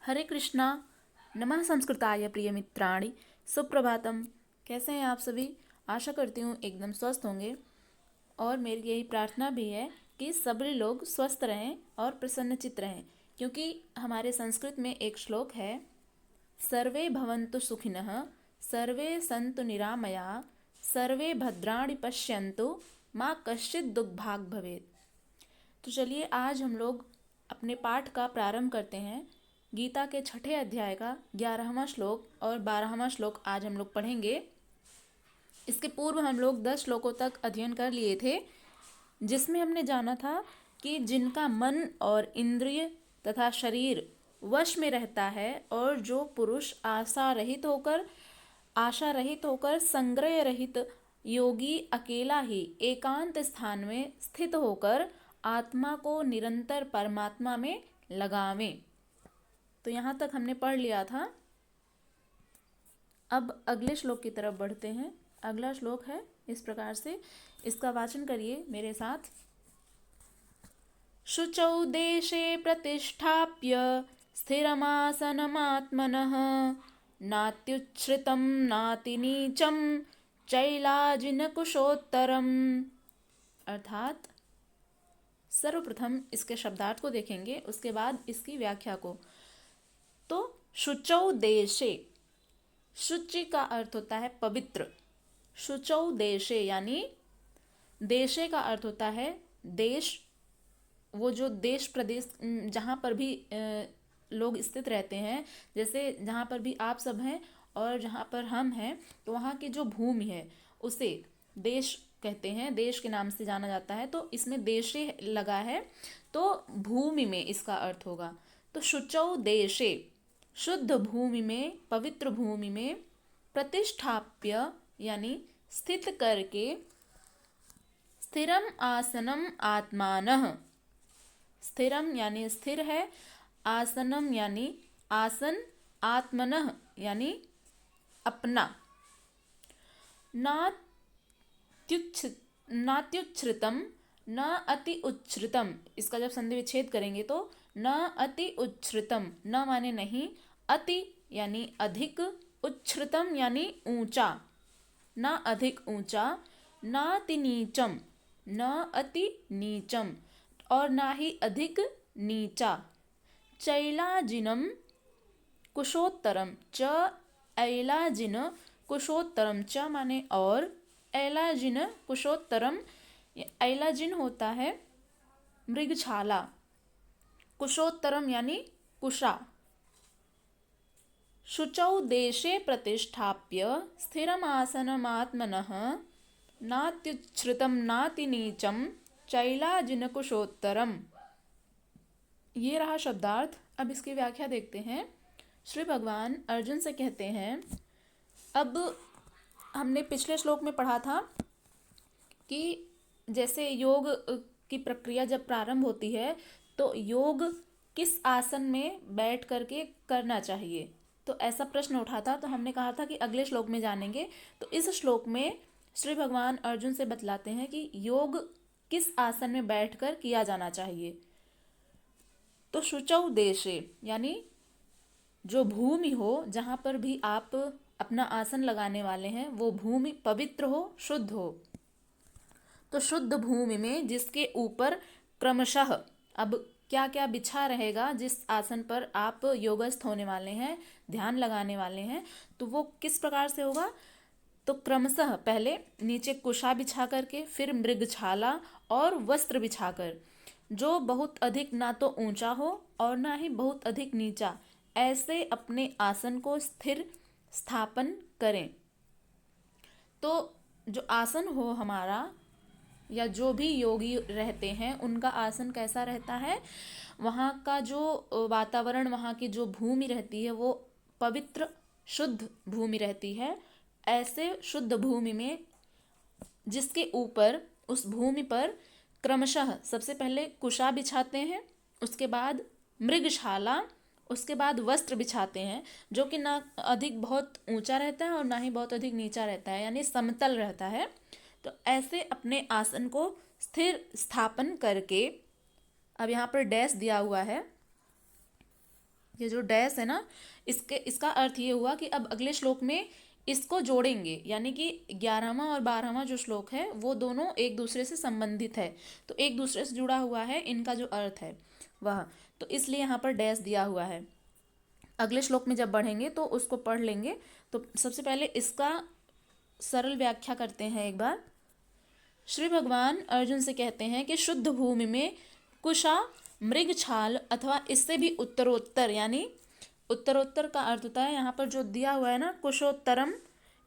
हरे कृष्णा। नमः संस्कृताय प्रिय मित्राणि। सुप्रभातम। कैसे हैं आप सभी? आशा करती हूँ एकदम स्वस्थ होंगे और मेरी यही प्रार्थना भी है कि सभी लोग स्वस्थ रहें और प्रसन्नचित्त रहें, क्योंकि हमारे संस्कृत में एक श्लोक है, सर्वे भवन्तु सुखिनः, सर्वे सन्तु निरामया, सर्वे भद्राणि पश्यन्तु, माँ कश्चित् दुर्भाग् भवेत्। तो चलिए आज हम लोग अपने पाठ का प्रारंभ करते हैं। गीता के छठे अध्याय का 11वां श्लोक और 12वां श्लोक आज हम लोग पढ़ेंगे। इसके पूर्व हम लोग 10 श्लोकों तक अध्ययन कर लिए थे, जिसमें हमने जाना था कि जिनका मन और इंद्रिय तथा शरीर वश में रहता है और जो पुरुष आशा रहित होकर संग्रह रहित योगी अकेला ही एकांत स्थान में स्थित होकर आत्मा को निरंतर परमात्मा में लगावें। तो यहाँ तक हमने पढ़ लिया था। अब अगले श्लोक की तरफ बढ़ते हैं। अगला श्लोक है इस प्रकार से, इसका वाचन करिए मेरे साथ। शुचौ देशे प्रतिष्ठाप्य स्थिरमासनमात्मनः, नात्युच्छ्रितं नातिनीचं चैलाजिनकुशोत्तरम्। अर्थात सर्वप्रथम इसके शब्दार्थ को देखेंगे, उसके बाद इसकी व्याख्या को। तो शुचौ देशे, शुचि का अर्थ होता है पवित्र। शुचौ देशे यानी देशे का अर्थ होता है देश, वो जो देश प्रदेश जहाँ पर भी लोग स्थित रहते हैं, जैसे जहाँ पर भी आप सब हैं और जहाँ पर हम हैं, तो वहाँ की जो भूमि है उसे देश कहते हैं, देश के नाम से जाना जाता है। तो इसमें देशे लगा है तो भूमि में इसका अर्थ होगा। तो शुचौ देशे, शुद्ध भूमि में, पवित्र भूमि में, प्रतिष्ठाप्य यानी स्थित करके, स्थिरम आसनम आत्मानः, स्थिरम यानी स्थिर है, आसनम यानी आसन, आत्मनः यानी अपना, नात्युच्छ्रितम, न अति उच्छ्रितम। इसका जब संधि विच्छेद करेंगे तो न अति उच्छ्रितम, न माने नहीं, अति यानी अधिक, उच्छ्रितम यानी ऊंचा, न अधिक ऊंचा, नाति नीचम, न अति नीचम और ना ही अधिक नीचा, चैलाजिनम कुशोत्तरम, च ऐलाजिन कुशोत्तरम, च माने और, ऐलाजिन कुशोत्तरम, ऐलाजिन होता है मृगछाला, कुशोत्तरम यानी कुशा। शुचौ देशे प्रतिष्ठाप्य स्थिरमासनमात्मनः, नात्युच्छ्रितं नातिनीचं चैलाजिनकुशोत्तरम। ये रहा शब्दार्थ। अब इसकी व्याख्या देखते हैं। श्री भगवान अर्जुन से कहते हैं, अब हमने पिछले श्लोक में पढ़ा था कि जैसे योग की प्रक्रिया जब प्रारंभ होती है तो योग किस आसन में बैठ करके करना चाहिए, तो ऐसा प्रश्न उठा था। तो हमने कहा था कि अगले श्लोक में जानेंगे। तो इस श्लोक में श्री भगवान अर्जुन से बतलाते हैं कि योग किस आसन में बैठकर किया जाना चाहिए। तो शुचौ देशे यानी जो भूमि हो, जहाँ पर भी आप अपना आसन लगाने वाले हैं, वो भूमि पवित्र हो, शुद्ध हो। तो शुद्ध भूमि में जिसके ऊपर क्रमशः अब क्या क्या बिछा रहेगा, जिस आसन पर आप योगस्थ होने वाले हैं, ध्यान लगाने वाले हैं, तो वो किस प्रकार से होगा। तो क्रमशः पहले नीचे कुशा बिछा करके, फिर मृगछाला और वस्त्र बिछाकर, जो बहुत अधिक ना तो ऊंचा हो और ना ही बहुत अधिक नीचा, ऐसे अपने आसन को स्थिर स्थापन करें। तो जो आसन हो हमारा, या जो भी योगी रहते हैं उनका आसन कैसा रहता है, वहाँ का जो वातावरण, वहाँ की जो भूमि रहती है वो पवित्र शुद्ध भूमि रहती है। ऐसे शुद्ध भूमि में जिसके ऊपर, उस भूमि पर क्रमशः सबसे पहले कुशा बिछाते हैं, उसके बाद मृगशाला, उसके बाद वस्त्र बिछाते हैं, जो कि ना अधिक बहुत ऊंचा रहता है और ना ही बहुत अधिक नीचा रहता है, यानी समतल रहता है। तो ऐसे अपने आसन को स्थिर स्थापन करके, अब यहाँ पर डैश दिया हुआ है, ये जो डैश है ना, इसका अर्थ ये हुआ कि अब अगले श्लोक में इसको जोड़ेंगे, यानी कि 11वां और 12वां जो श्लोक है वो दोनों एक दूसरे से संबंधित है, तो एक दूसरे से जुड़ा हुआ है इनका जो अर्थ है वह, तो इसलिए यहाँ पर डैश दिया हुआ है। अगले श्लोक में जब बढ़ेंगे तो उसको पढ़ लेंगे। तो सबसे पहले इसका सरल व्याख्या करते हैं एक बार। श्री भगवान अर्जुन से कहते हैं कि शुद्ध भूमि में कुशा, मृगछाल अथवा इससे भी उत्तरोत्तर, यानी उत्तरोत्तर का अर्थ होता है यहाँ पर जो दिया हुआ है ना, कुशोत्तरम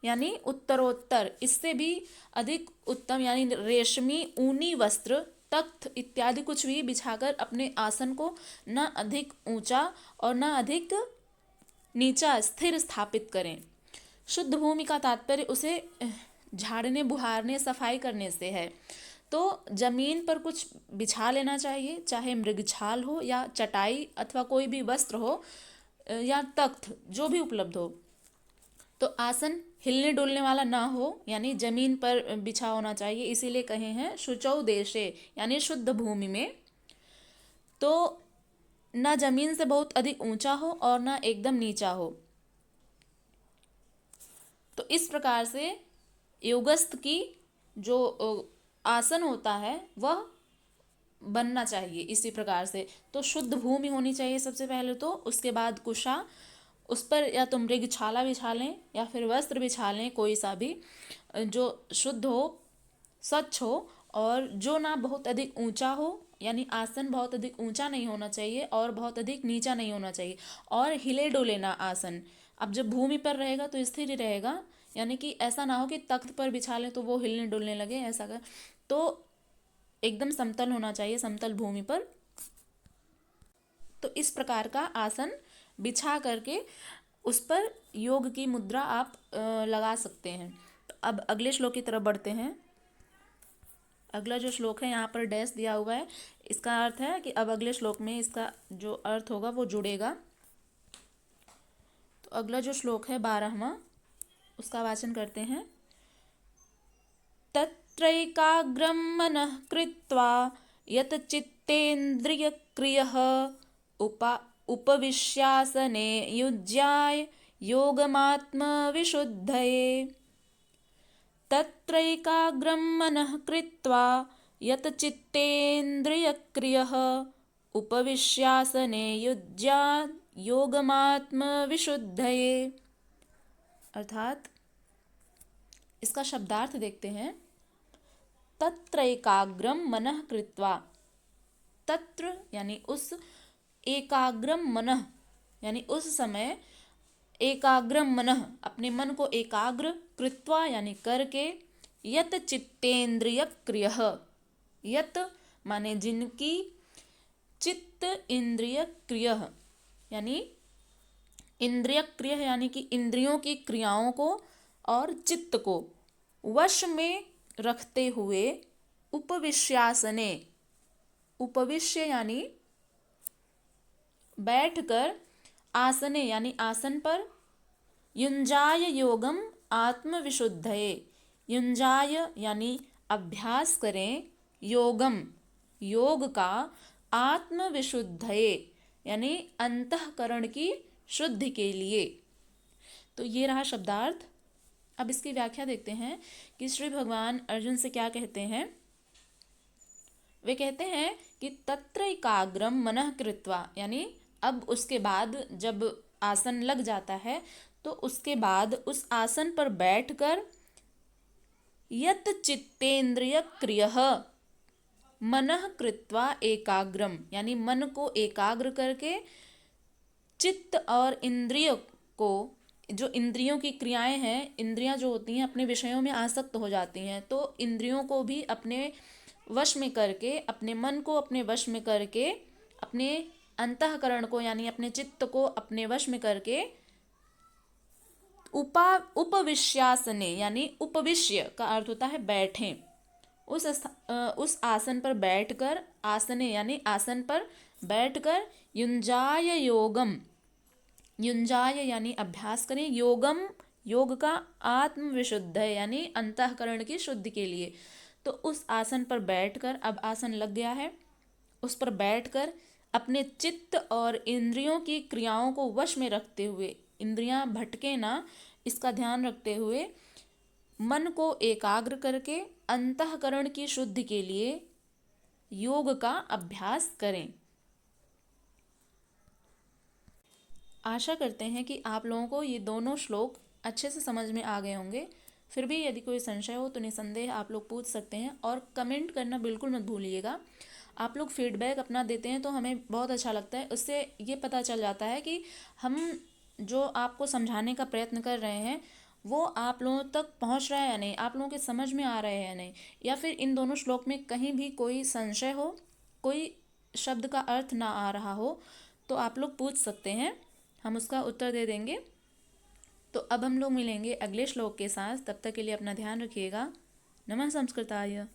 यानी उत्तरोत्तर, इससे भी अधिक उत्तम यानी रेशमी ऊनी वस्त्र, तख्त इत्यादि कुछ भी बिछाकर अपने आसन को न अधिक ऊंचा और न अधिक नीचा स्थिर स्थापित करें। शुद्ध भूमि का तात्पर्य उसे झाड़ने, बुहारने, सफाई करने से है। तो जमीन पर कुछ बिछा लेना चाहिए, चाहे मृगछाल हो या चटाई अथवा कोई भी वस्त्र हो या तख्त, जो भी उपलब्ध हो। तो आसन हिलने डुलने वाला ना हो, यानी जमीन पर बिछा होना चाहिए, इसीलिए कहे हैं शुचौ देशे, यानी शुद्ध भूमि में। तो ना जमीन से बहुत अधिक ऊंचा हो और ना एकदम नीचा हो। तो इस प्रकार से योगस्थ की जो आसन होता है वह बनना चाहिए इसी प्रकार से। तो शुद्ध भूमि होनी चाहिए सबसे पहले, तो उसके बाद कुशा, उस पर या तो मृगछाला बिछा लें या फिर वस्त्र बिछा लें, कोई सा भी जो शुद्ध हो, स्वच्छ हो, और जो ना बहुत अधिक ऊंचा हो, यानी आसन बहुत अधिक ऊंचा नहीं होना चाहिए और बहुत अधिक नीचा नहीं होना चाहिए, और हिले डोले ना आसन। अब जब भूमि पर रहेगा तो स्थिर ही रहेगा, यानी कि ऐसा ना हो कि तख्त पर बिछा लें तो वो हिलने डुलने लगे, ऐसा कर। तो एकदम समतल होना चाहिए, समतल भूमि पर। तो इस प्रकार का आसन बिछा करके उस पर योग की मुद्रा आप लगा सकते हैं। तो अब अगले श्लोक की तरफ बढ़ते हैं। अगला जो श्लोक है यहाँ पर डैश दिया हुआ है, इसका अर्थ है कि अब अगले श्लोक में इसका जो अर्थ होगा वो जुड़ेगा। तो अगला जो श्लोक है 12वां, उसका वाचन करते हैं। तत्रैकाग्रं मनः कृत्वा यत चित्तेन्द्रियक्रियः उपविश्यासने युज्याय योगमात्मविशुद्धये। तत्रैकाग्रं मनः कृत्वा यत चित्तेन्द्रियक्रियः उपविश्यासने युज्याय योगमात्मविशुद्धये। अर्थात इसका शब्दार्थ देखते हैं। तत्र एकाग्रम मनः कृत्वा, तत्र यानी उस, एकाग्रम मनः यानी उस समय, एकाग्रम मनः अपने मन को एकाग्र, कृत्वा यानी करके, यत चित्तेन्द्रिय क्रियः, यत माने जिनकी, चित्त इंद्रिय क्रियः यानी इंद्रिय क्रिय यानी कि इंद्रियों की क्रियाओं को और चित्त को वश में रखते हुए, उपविश्यासने, उपविश्य यानी बैठकर, आसने यानी आसन पर, युंजाय योगम आत्मविशुद्धये, युंजाय यानी अभ्यास करें, योगम योग का, आत्मविशुद्धये यानी अंतःकरण की शुद्धि के लिए। तो ये रहा शब्दार्थ। अब इसकी व्याख्या देखते हैं कि श्री भगवान अर्जुन से क्या कहते हैं। वे कहते हैं कि तत्र एकाग्रम मनः कृत्वा, यानी अब उसके बाद जब आसन लग जाता है तो उसके बाद उस आसन पर बैठकर, यत चित्तेन्द्रिय क्रियः मनः कृत्वा एकाग्रम यानी मन को एकाग्र करके, चित्त और इंद्रिय को, जो इंद्रियों की क्रियाएं हैं, इंद्रियां जो होती हैं अपने विषयों में आसक्त हो जाती हैं, तो इंद्रियों को भी अपने वश में करके, अपने मन को अपने वश में करके, अपने अंतःकरण को यानी अपने चित्त को अपने वश में करके, उपविश्यासने यानी उपविश्य का अर्थ होता है बैठें, उस आसन पर बैठकर, आसने यानी आसन पर बैठकर, युंजाय योगम, युंजाय यानी अभ्यास करें, योगम योग का, आत्मविशुद्ध है यानी अंतःकरण की शुद्धि के लिए। तो उस आसन पर बैठकर, अब आसन लग गया है, उस पर बैठकर अपने चित्त और इंद्रियों की क्रियाओं को वश में रखते हुए, इंद्रियां भटके ना, इसका ध्यान रखते हुए मन को एकाग्र करके अंतःकरण की शुद्धि के लिए योग का अभ्यास करें। आशा करते हैं कि आप लोगों को ये दोनों श्लोक अच्छे से समझ में आ गए होंगे। फिर भी यदि कोई संशय हो तो निसंदेह आप लोग पूछ सकते हैं, और कमेंट करना बिल्कुल मत भूलिएगा। आप लोग फीडबैक अपना देते हैं तो हमें बहुत अच्छा लगता है। उससे ये पता चल जाता है कि हम जो आपको समझाने का प्रयत्न कर रहे हैं वो आप लोगों तक पहुंच रहा है या नहीं, आप लोगों के समझ में आ रहा है या नहीं, या फिर इन दोनों श्लोक में कहीं भी कोई संशय हो, कोई शब्द का अर्थ ना आ रहा हो, तो आप लोग पूछ सकते हैं, हम उसका उत्तर दे देंगे। तो अब हम लोग मिलेंगे अगले श्लोक के साथ, तब तक के लिए अपना ध्यान रखिएगा। नमः संस्कृताय।